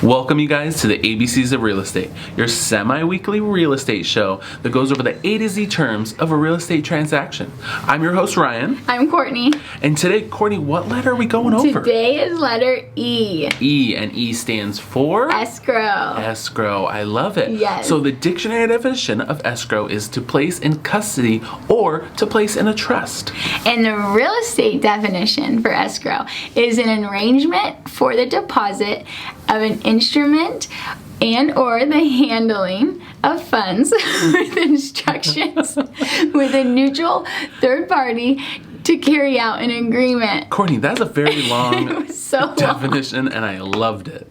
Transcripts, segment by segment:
Welcome you guys to the ABCs of Real Estate, your semi-weekly real estate show that goes over the A to Z terms of a real estate transaction. I'm your host, Ryan. I'm Courtney. And today, Courtney, what letter are we going over? Today is letter E. E, and E stands for? Escrow. Escrow. I love it. Yes. So the dictionary definition of escrow is to place in custody or to place in a trust. And the real estate definition for escrow is an arrangement for the deposit of an instrument and or the handling of funds with instructions with a neutral third party to carry out an agreement. Courtney, that's a very long so definition, long. and I loved it.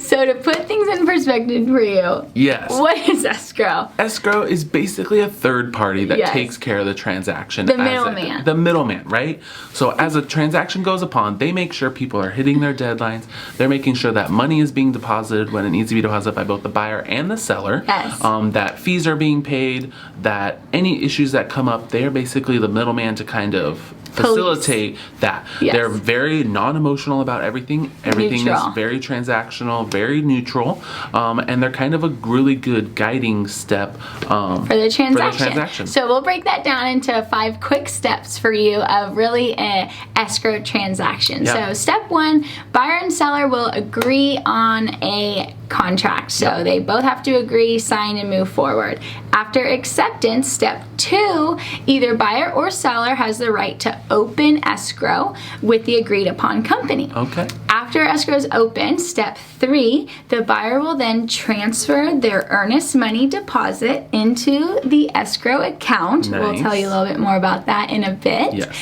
So to put things in perspective for you, yes. What is escrow? Escrow is basically a third party that Yes. takes care of the transaction. The middleman. The middleman, right? So as a transaction goes upon, they make sure people are hitting their deadlines. They're making sure that money is being deposited when it needs to be deposited by both the buyer and the seller. Yes. That fees are being paid, that any issues that come up, they're basically the middleman to kind of facilitate that. Yes. They're very non-emotional about everything. Everything Neutral. is very transactional, very neutral, and they're kind of a really good guiding step for the transaction. So we'll break that down into 5 quick steps for you of really an escrow transaction. Yeah. So step 1, buyer and seller will agree on a contract. So they both have to agree, sign, and move forward. After acceptance, step 2, either buyer or seller has the right to open escrow with the agreed upon company. Okay. After escrow is open, step 3, the buyer will then transfer their earnest money deposit into the escrow account. Nice. We'll tell you a little bit more about that in a bit. Yes.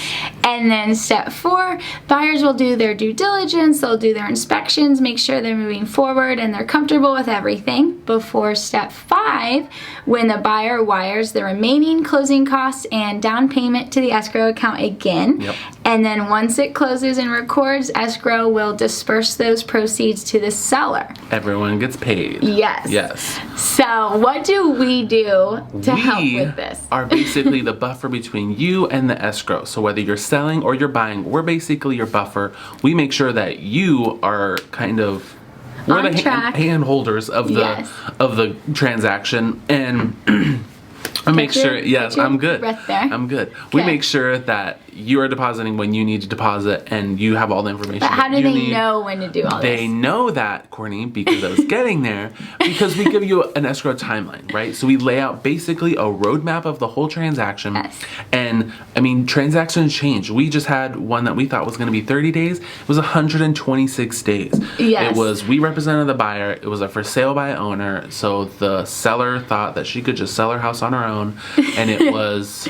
And then step 4, buyers will do their due diligence, they'll do their inspections, make sure they're moving forward and they're comfortable with everything before step 5, when the buyer wires the remaining closing costs and down payment to the escrow account again. Yep. And then once it closes and records, escrow will disperse those proceeds to the seller. Everyone gets paid. Yes. Yes. So what do we do to help with this? Are basically the buffer between you and the escrow. So whether you're selling or you're buying, we're basically your buffer. We make sure that you are kind of we're On the track. hand holders of the Yes. of the transaction, and I make sure. Yes, I'm good. Breath there. I'm good. We Okay. make sure that you are depositing when you need to deposit, and you have all the information. But how that do you they need. know when to do all They this? know that, Courtney, because I was getting there, because we give you an escrow timeline, right? So we lay out basically a roadmap of the whole transaction. Yes. And I mean, transactions change. We just had one that we thought was going to be 30 days. It was 126 days. Yes. It was, we represented the buyer. It was a for sale by owner. So the seller thought that she could just sell her house on her own. And it was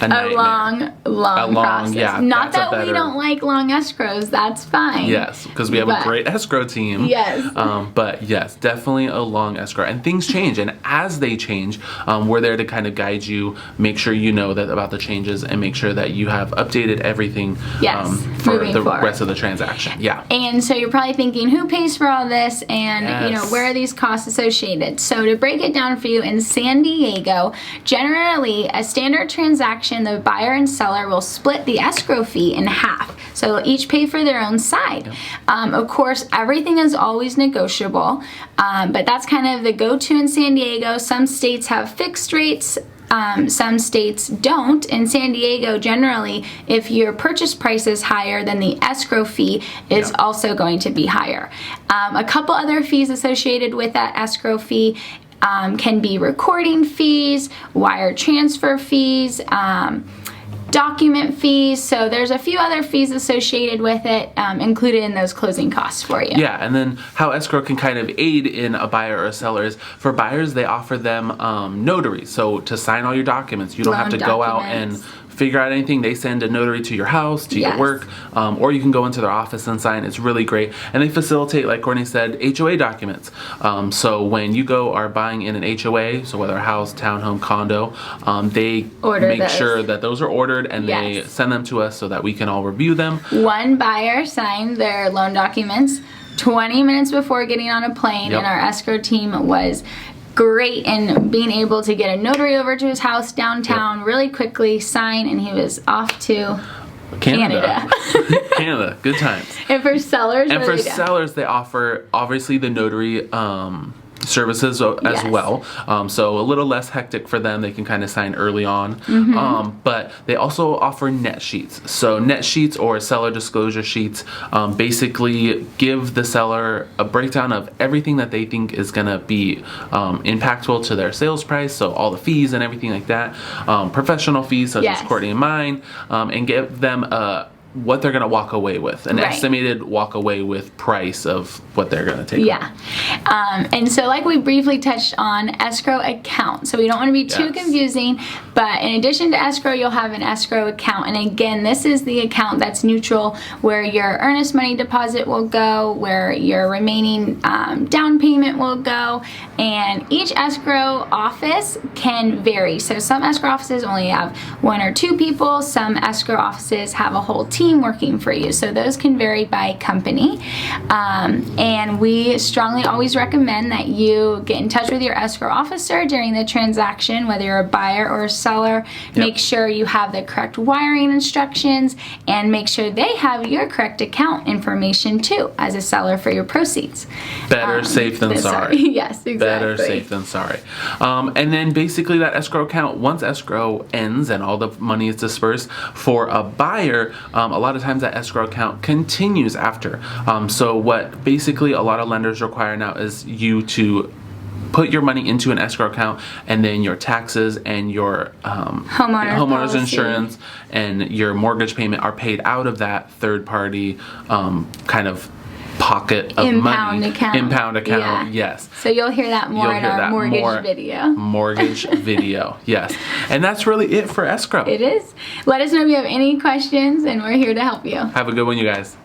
a nightmare. A long process. yeah, Not that's a that we better- don't like long escrows, that's fine. Yes, because we have a But- great escrow team. Yes. But yes, definitely a long escrow. And things change. And as they change, we're there to kind of guide you, make sure you know that about the changes, and make sure that you have updated everything Yes, for moving the forward. rest of the transaction. Yeah. And so you're probably thinking, who pays for all this? And, Yes. where are these costs associated? So to break it down for you, in San Diego, generally, a standard transaction, the buyer and seller will split the escrow fee in half. So they'll each pay for their own side. Of course, everything is always negotiable, but that's kind of the go-to in San Diego. Some states have fixed rates. Some states don't. In San Diego, generally, if your purchase price is higher, then the escrow fee is also going to be higher. A couple other fees associated with that escrow fee can be recording fees, wire transfer fees, document fees. So there's a few other fees associated with it, included in those closing costs for you. Yeah, and then how escrow can kind of aid in a buyer or a seller is, for buyers, they offer them notaries. So to sign all your documents, you don't have to Loan go out documents. and figure out anything. They send a notary to your house, to your Yes. work, or you can go into their office and sign. It's really great. And they facilitate, like Courtney said, HOA documents. So when you are buying in an HOA, so whether a house, townhome, condo, they Order make those. sure that those are ordered, and they Yes. send them to us so that we can all review them. One buyer signed their loan documents 20 minutes before getting on a plane, Yep. and our escrow team was great in being able to get a notary over to his house downtown really quickly, sign, and he was off to Canada. Canada, good times. And for sellers, And what for do they do? sellers, they offer obviously the notary services as Yes. well. So a little less hectic for them. They can kind of sign early on. But they also offer net sheets. So net sheets or seller disclosure sheets basically give the seller a breakdown of everything that they think is going to be impactful to their sales price. So all the fees and everything like that. Professional fees such Yes. as Courtney and mine. And give them what they're going to walk away with, an Right. estimated walk away with price of what they're going to take. Yeah. And so like we briefly touched on, escrow account. So we don't want to be too Yes. confusing, but in addition to escrow, you'll have an escrow account. And again, this is the account that's neutral, where your earnest money deposit will go, where your remaining down payment will go, and each escrow office can vary. So some escrow offices only have 1 or 2 people. Some escrow offices have a whole team working for you. So those can vary by company. And we strongly always recommend that you get in touch with your escrow officer during the transaction, whether you're a buyer or a seller. Yep. Make sure you have the correct wiring instructions, and make sure they have your correct account information too as a seller for your proceeds. Better safe than sorry. Yes, exactly. Better safe than sorry. And then basically that escrow account, once escrow ends and all the money is dispersed, for a buyer, a lot of times that escrow account continues after. So what basically a lot of lenders require now is you to put your money into an escrow account, and then your taxes and your homeowner's policy. insurance and your mortgage payment are paid out of that third party kind of pocket of Impound money. account. Impound account. Yeah. Yes. So you'll hear that more You'll in hear our that mortgage more. video. Mortgage video. Yes. And that's really it for escrow. It is. Let us know if you have any questions, and we're here to help you. Have a good one, you guys.